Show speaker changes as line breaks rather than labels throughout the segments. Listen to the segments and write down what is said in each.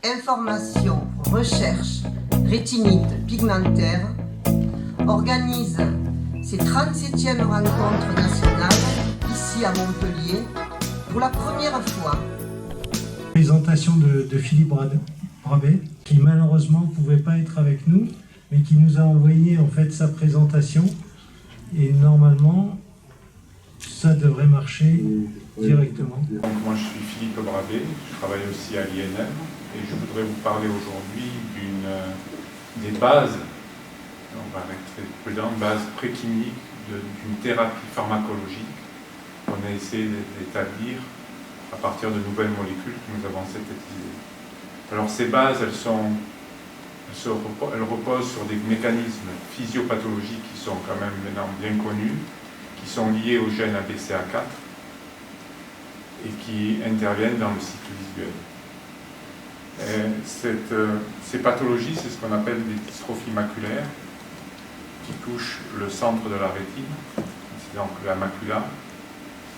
Information, recherche, rétinite pigmentaire organise ses 37e rencontres nationales ici à Montpellier pour la première fois.
Présentation de Philippe Brabet, qui malheureusement ne pouvait pas être avec nous, mais qui nous a envoyé en fait sa présentation. Et normalement, ça devrait marcher directement.
Donc, moi je suis Philippe Brabet, je travaille aussi à l'INM et je voudrais vous parler aujourd'hui des bases, on va être très prudent, bases précliniques d'une thérapie pharmacologique qu'on a essayé d'établir à partir de nouvelles molécules que nous avons synthétisées. Alors ces bases, elles reposent sur des mécanismes physiopathologiques qui sont quand même maintenant bien connus, qui sont liés au gène ABCA4 et qui interviennent dans le cycle visuel. Ces pathologies, c'est ce qu'on appelle des dystrophies maculaires qui touchent le centre de la rétine, c'est donc la macula,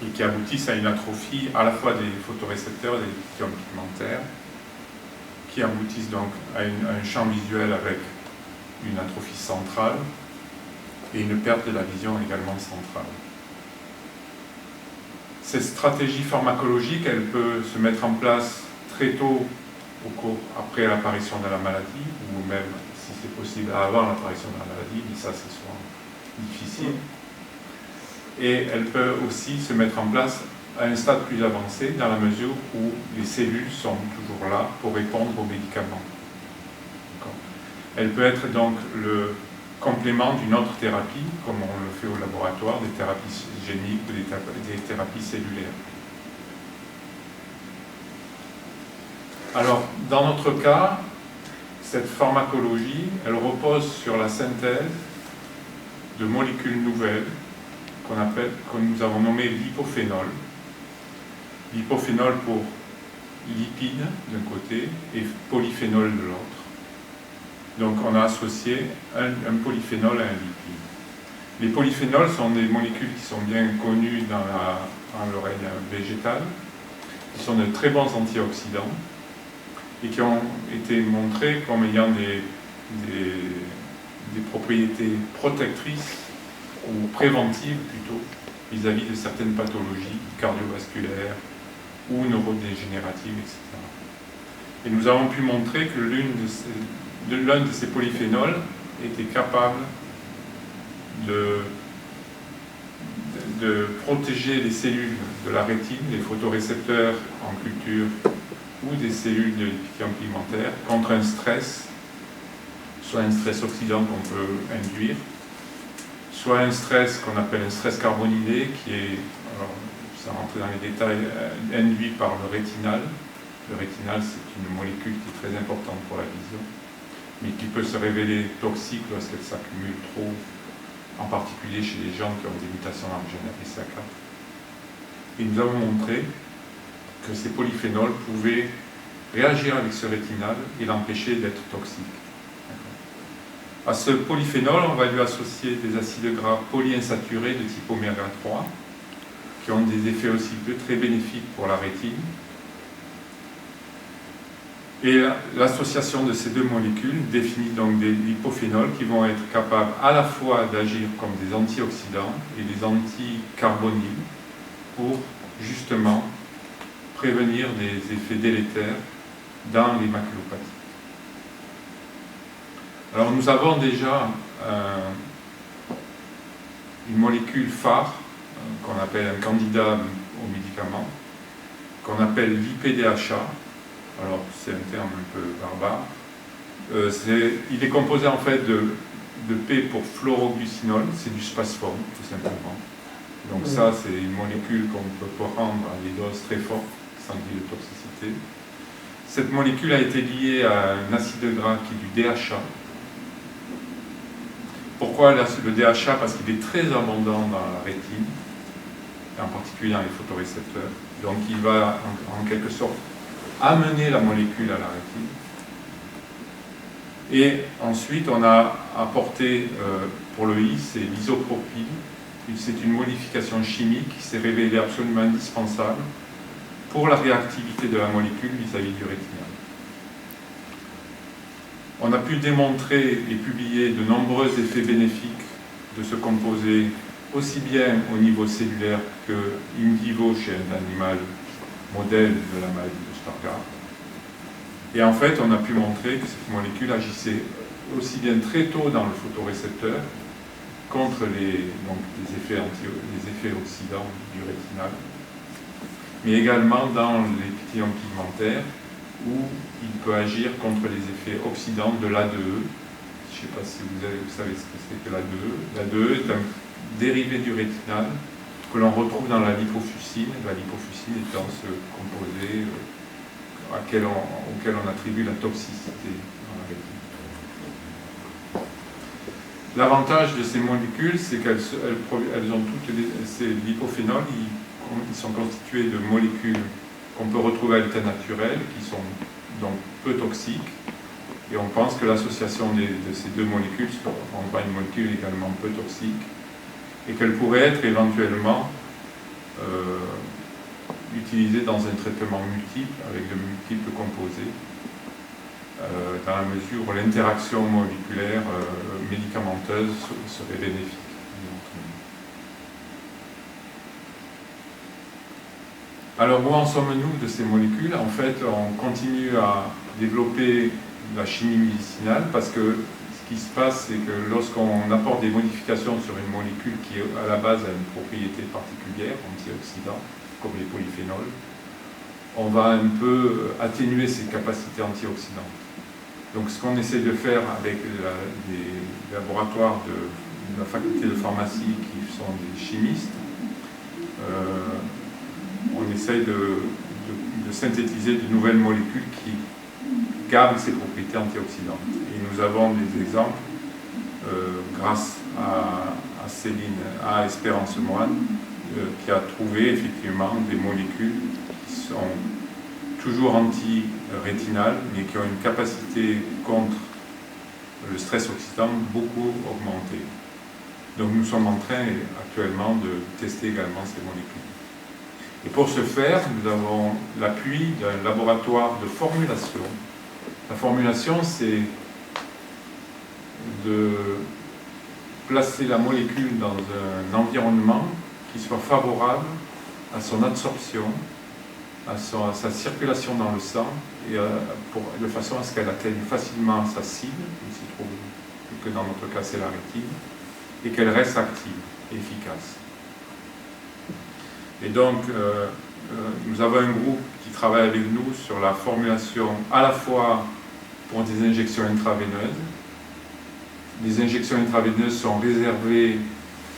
et qui aboutissent à une atrophie à la fois des photorécepteurs et des épithéliums pigmentaires, qui aboutissent donc à un champ visuel avec une atrophie centrale et une perte de la vision également centrale. Cette stratégie pharmacologique, elle peut se mettre en place très tôt après l'apparition de la maladie, ou même, si c'est possible, avant l'apparition de la maladie, mais ça c'est souvent difficile. Et elle peut aussi se mettre en place à un stade plus avancé, dans la mesure où les cellules sont toujours là pour répondre aux médicaments. Elle peut être donc le complément d'une autre thérapie, comme on le fait au laboratoire, des thérapies géniques ou des thérapies cellulaires. Alors, dans notre cas, cette pharmacologie, elle repose sur la synthèse de molécules nouvelles que nous avons nommées lipophénol. Lipophénol pour lipide d'un côté et polyphénol de l'autre. Donc on a associé un polyphénol à un lipide. Les polyphénols sont des molécules qui sont bien connues dans le règne végétal, qui sont de très bons antioxydants et qui ont été montrés comme ayant des propriétés protectrices ou préventives plutôt vis-à- de certaines pathologies cardiovasculaires ou neurodégénératives, etc. Et nous avons pu montrer que l'un de ces polyphénols était capable de protéger les cellules de la rétine, les photorécepteurs en culture ou des cellules de l'épithélium pigmentaire contre un stress, soit un stress oxydant qu'on peut induire, soit un stress qu'on appelle un stress carbonylé qui est, alors, sans rentrer dans les détails, induit par le rétinal. Le rétinal, c'est une molécule qui est très importante pour la vision, mais qui peut se révéler toxique lorsqu'elle s'accumule trop, en particulier chez les gens qui ont des mutations dans le gène ABCA4. Et nous avons montré que ces polyphénols pouvaient réagir avec ce rétinal et l'empêcher d'être toxique. À ce polyphénol, on va lui associer des acides gras polyinsaturés de type oméga 3, qui ont des effets aussi très bénéfiques pour la rétine. Et l'association de ces deux molécules définit donc des lipophénols qui vont être capables à la fois d'agir comme des antioxydants et des anticarbonyles pour justement prévenir des effets délétères dans les maculopathies. Alors nous avons déjà une molécule phare qu'on appelle un candidat aux médicaments, qu'on appelle l'IPDHA. Alors c'est un terme un peu barbare. Il est composé en fait de P pour fluoroglucinol, c'est du spasfone tout simplement. Donc ça c'est une molécule qu'on peut prendre à des doses très fortes, sans dire de toxicité. Cette molécule a été liée à un acide gras qui est du DHA. Pourquoi le DHA? Parce qu'il est très abondant dans la rétine, en particulier dans les photorécepteurs. Donc il va en quelque sorte amener la molécule à la rétine. Et ensuite on a apporté pour le I, c'est l'isopropyl. C'est une modification chimique qui s'est révélée absolument indispensable pour la réactivité de la molécule vis-à-vis du rétinal. On a pu démontrer et publier de nombreux effets bénéfiques de ce composé, aussi bien au niveau cellulaire que in vivo chez un animal modèle de la maladie de Stargardt. Et en fait, on a pu montrer que cette molécule agissait aussi bien très tôt dans le photorécepteur contre les effets oxydants du rétinal, mais également dans l'épithélium pigmentaire, où il peut agir contre les effets oxydants de l'ADE. Je ne sais pas si vous savez ce que c'est que l'ADE. L'ADE est un dérivé du rétinal que l'on retrouve dans la lipofuscine, la lipofuscine étant ce composé auquel on attribue la toxicité dans la rétine. L'avantage de ces molécules, c'est qu'elles ont toutes ces lipophénols, ils sont constitués de molécules qu'on peut retrouver à l'état naturel, qui sont donc peu toxiques, et on pense que l'association de ces deux molécules rendra une molécule également peu toxique, et qu'elle pourrait être éventuellement utilisée dans un traitement multiple, avec de multiples composés, dans la mesure où l'interaction moléculaire médicamenteuse serait bénéfique. Alors, où en sommes-nous de ces molécules? En fait, on continue à développer la chimie médicinale, parce que ce qui se passe, c'est que lorsqu'on apporte des modifications sur une molécule qui, à la base, a une propriété particulière, antioxydant, comme les polyphénols, on va un peu atténuer ses capacités antioxydantes. Donc, ce qu'on essaie de faire avec des laboratoires de la faculté de pharmacie qui sont des chimistes, on essaye de synthétiser de nouvelles molécules qui gardent ces propriétés antioxydantes. Et nous avons des exemples grâce à Céline, à Espérance Moine, qui a trouvé effectivement des molécules qui sont toujours anti-rétinales, mais qui ont une capacité contre le stress oxydant beaucoup augmentée. Donc nous sommes en train actuellement de tester également ces molécules. Et pour ce faire, nous avons l'appui d'un laboratoire de formulation. La formulation, c'est de placer la molécule dans un environnement qui soit favorable à son absorption, à sa circulation dans le sang, et de façon à ce qu'elle atteigne facilement sa cible, il s'y trouve que dans notre cas c'est la rétine, et qu'elle reste active et efficace. Et donc, nous avons un groupe qui travaille avec nous sur la formulation à la fois pour des injections intraveineuses. Les injections intraveineuses sont réservées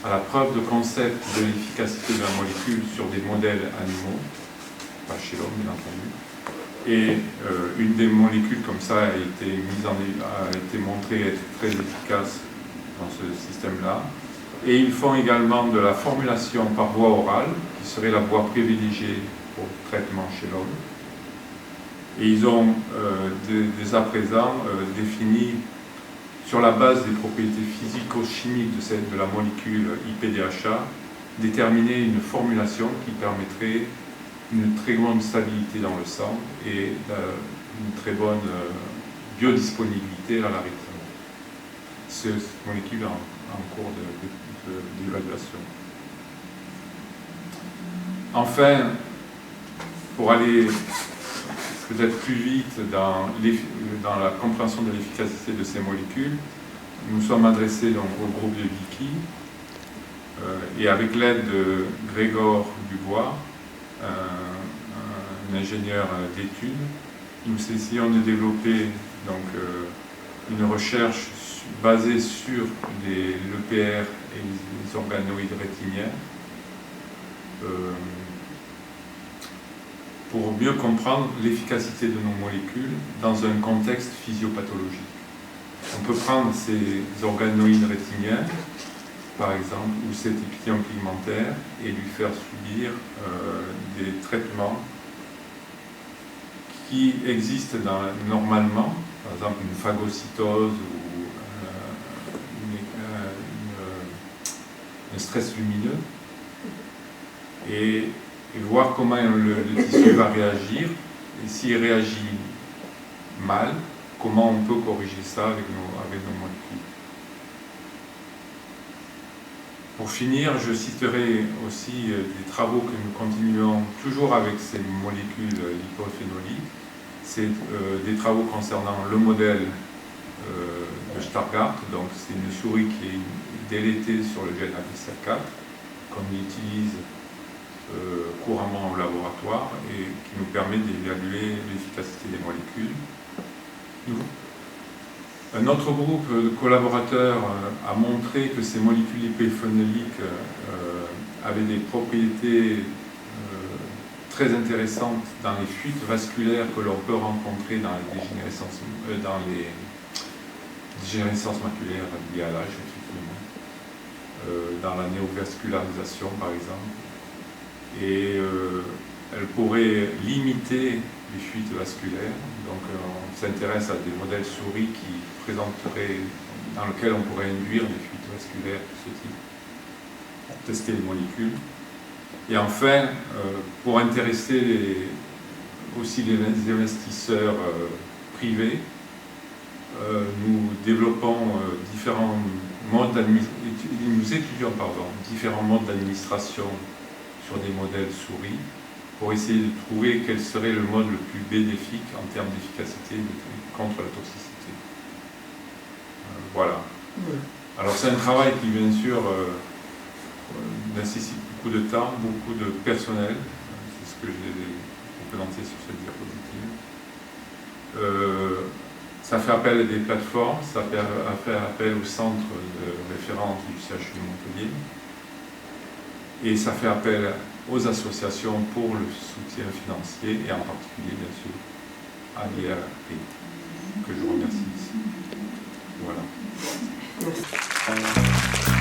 à la preuve de concept de l'efficacité de la molécule sur des modèles animaux, pas chez l'homme bien entendu. Et une des molécules comme ça a été montrée être très efficace dans ce système-là. Et ils font également de la formulation par voie orale, qui serait la voie privilégiée pour le traitement chez l'homme. Et ils ont dès à présent défini, sur la base des propriétés physico-chimiques de la molécule IPDHA, déterminer une formulation qui permettrait une très grande stabilité dans le sang et une très bonne biodisponibilité à la rétine. Cette molécule est en cours d'évaluation. Enfin, pour aller peut-être plus vite dans la compréhension de l'efficacité de ces molécules, nous sommes adressés donc au groupe de Vicky et avec l'aide de Grégor Dubois, un ingénieur d'études, nous essayons de développer donc, une recherche basée sur l'EPR et les organoïdes rétiniens pour mieux comprendre l'efficacité de nos molécules dans un contexte physiopathologique. On peut prendre ces organoïdes rétiniens, par exemple, ou cet épithélium pigmentaire, et lui faire subir des traitements qui existent normalement, par exemple une phagocytose ou un stress lumineux, et voir comment le tissu va réagir, et s'il réagit mal, comment on peut corriger ça avec nos molécules. Pour finir, je citerai aussi des travaux que nous continuons toujours avec ces molécules lipophénoliques. C'est des travaux concernant le modèle de Stargardt, donc c'est une souris qui est délétée sur le gène ABCR4, qu'on utilise couramment au laboratoire et qui nous permet d'évaluer l'efficacité des molécules. Un autre groupe de collaborateurs a montré que ces molécules lipophénoliques avaient des propriétés très intéressantes dans les fuites vasculaires que l'on peut rencontrer dans les dégénérescences maculaires liées à l'âge, dans la néovascularisation par exemple. Et elle pourrait limiter les fuites vasculaires. Donc on s'intéresse à des modèles souris dans lesquels on pourrait induire des fuites vasculaires de ce type pour tester les molécules. Et enfin, pour intéresser aussi les investisseurs privés, nous développons différents modes d'administration sur des modèles souris pour essayer de trouver quel serait le mode le plus bénéfique en termes d'efficacité contre la toxicité. Voilà. Alors c'est un travail qui bien sûr nécessite beaucoup de temps, beaucoup de personnel. C'est ce que j'ai représenté sur cette diapositive. Ça fait appel à des plateformes, ça fait appel au centre de référence du CHU de Montpellier. Et ça fait appel aux associations pour le soutien financier et en particulier, bien sûr, à l'IRP, que je remercie ici. Voilà.
Merci.